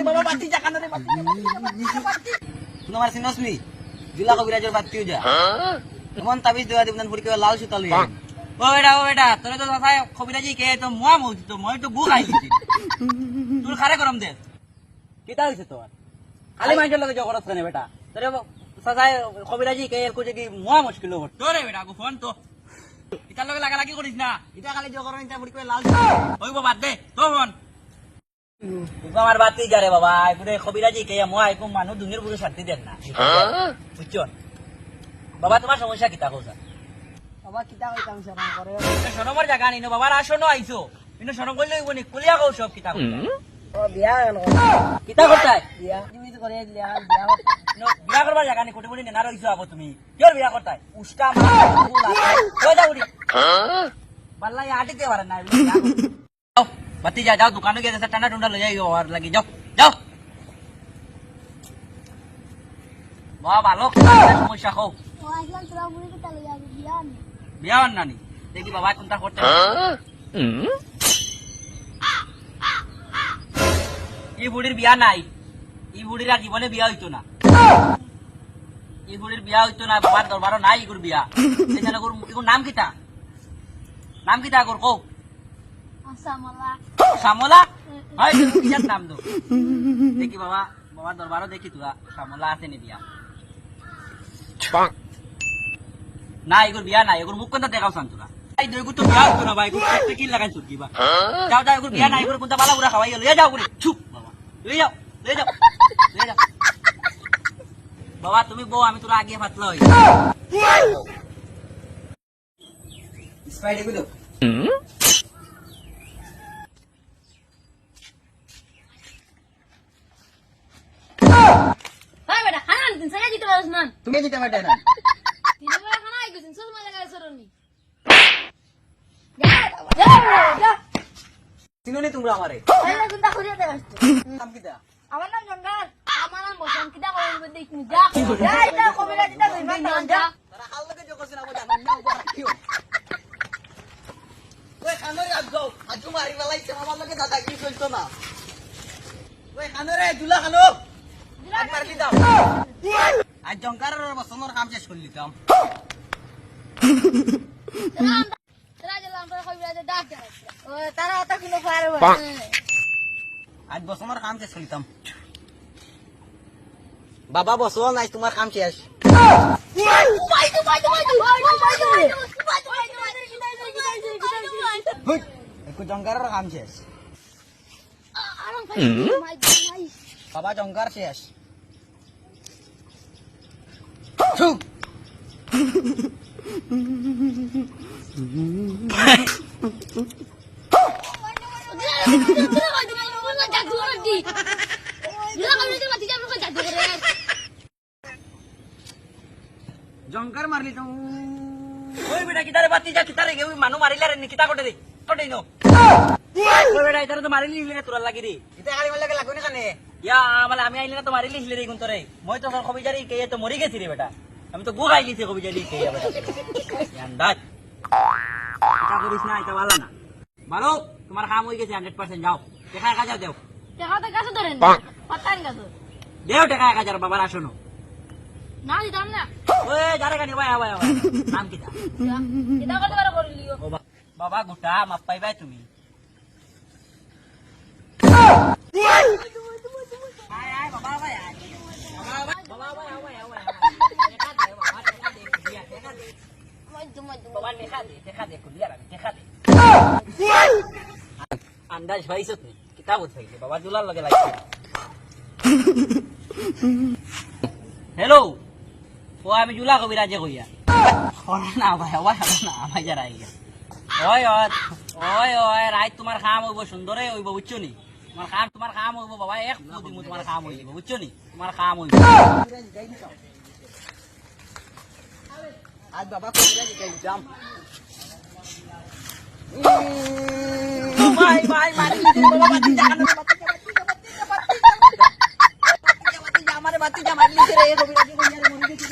বাবা বাতি যা কানে বাতি তোমার সিনসমি জুলা কবিরাজের বাতিও যা এমন তাবিজ দেওয়া দিবেন ফুড়ি লাল সুতা লইয়া ও এটা তোরে তো কথা কবিরাজি কে তো মুয়া মউজি তো মই তো গু খাইছি তুই খারে গরম দে কিতা হইছে তোর খালি মাইন্ডের লগে জগরত করে বেটা তোরে সাজায় কবিরাজি কে এর কোজে কি মুয়া মুশকিল হট তোরে বেটা গো ফোন তো ইতার লগে লাগা লাগি করিস না ইটা খালি জগরত ইটা ফুড়ি লাল হইব বাদ দে তো ফোন আমার বাতি যা রে বাবা এগুলো কবিরাজি কে মুয়া এরকম মানুষ দুনিয়ার পুরো শান্তি দেন না বুঝছো বাবা তোমার সমস্যা কিতা কইছা বাবা কিতা কইতাম শরম করে শরমের জায়গা নিনো বাবার আসনো আইছো ইনো শরম কইলে হইব নি কুলিয়া কও সব কিতা ও বিয়া গেল কিতা করতাই বিয়া তুমি তো করে বিয়া করবার জায়গা নি কোটি কোটি নেনা রইছো আবো তুমি কির বিয়া করতাই উস্কা মারা কই দাউরি বাল্লাই আটিতে পারে না যাও বাতি যা যাও দোকানে গিয়ে ঠান্ডা টুন্ডা লই যাইও আর লাগি যাও যাও বাবা ভালো সমস্যা কও বিয়া নানি দেখি বাবা কোনটা করতে এই বুড়ির বিয়া নাই এই বুড়ির আর জীবনে বিয়া হইতো না এই বুড়ির বিয়া হইতো না বাবার দরবারও নাই এগুর বিয়া এখানে এগুর নাম কিতা এগুর কও শ্যামলা হয় বিয়ার নাম দো দেখি বাবা বাবার দরবারও দেখি তোরা শ্যামলা আছে নি বিয়া না এগুর বিয়া নাই এগুর মুখ কোনটা দেখাও শান্তরা এই দুইগু তো বিয়া হতো না ভাই এগুর একটা কি লাগাই চুরকি বা যাও যাও এগুর বিয়া নাই এগুর কোনটা বালা বুড়া খাওয়াই লইয়া যাও করে চুপ বাবা লইয়া যাও বাবা তুমি বউ আমি তোরা আগে ফাতলা হই স্পাইডে গুলো ভাই বেটা খানা দিন সারা দিতে পারছ না তুমি যেতে পারতে না তিন বেলা খানা আই গেছিস সব মজা করে সরনি যা চিনোনি তোমরা আমারে এই গুন্ডা করিয়া দে আসতো নাম কিটা আমার নাম জঙ্গাল আমার নাম বসন্ত কিটা কইব দেখিনি যা যা এটা কবিরা দিতা কইবা না যা তারা হাল লাগে জকছ না বলা না উপর রাখিও ওই খানরে আজও আজু মারি লাইছে আমার লগে দাদা কি চলতো না ওই খানরে দুলা খানো আজ মারলি দাও আজ জঙ্কারের বসন্তর কাম শেষ করলি কাম তারা জলা আমরা কবিরা দে ডাক ও তারা অত কিনো পারবে আজ বসন্তর কাম শেষ করিতাম বাবা বসো নাই তোমার কাম শেষ একটু জঙ্কারের কাম শেষ বাবা জঙ্কার শেষ চুপ জঙ্কার মারলি তো ওই বেটা কিতারে বাতি যা কিতারে গে ওই মানু মারিলা রে কিতা কোটে দে নো ওই বেটা ইতারে তো মারিলি রে তোরা লাগি রে ইতা খালি মারলে লাগবে না কানে ইয়া আমালে আমি আইলে না তো মারিলি রে গুন তোরে মই তো কবিজারি কে তো মরি গেছি রে বেটা আমি তো গু খাইলিছি কবিজারি কে বেটা আন্দাজ এটা করিস না এটা ভালো না ভালো তোমার কাম হই গেছে 100% যাও টাকা 1000 দাও টাকা তো কাছে ধরেন পাতান কাছে দেও টাকা 1000 বাবার আসনো না দিতাম না ওই যারে গানি ভাই নাম কিটা এটা কত বড় করে লিও বাবা গোটা মাপ পাইবাই তুমি আয় আয় বাবা ভাই আয় বাবা ভাই বাবা দেখা দে কুলিয়া দেখা দে আন্দাজ ভাইছো তুমি কিতাব উঠাইছে বাবা জুলার লগে লাগছে হ্যালো ও আমি জুলা কবিরাজে কইয়া না ভাই না ভাই যারা আইয়া ওই রাত তোমার কাম হইব সুন্দরে হইব বুঝছো নি তোমার কাম হইব বাবা এক দিমু তোমার কাম হইব বুঝছো নি তোমার কাম হইব আজ বাবা কবিরাজ যাম ভাই মারি বাবা বাতি যা আমারে বাতি যা মারলি রে কবিরাজ কইয়া রে মরি গেছি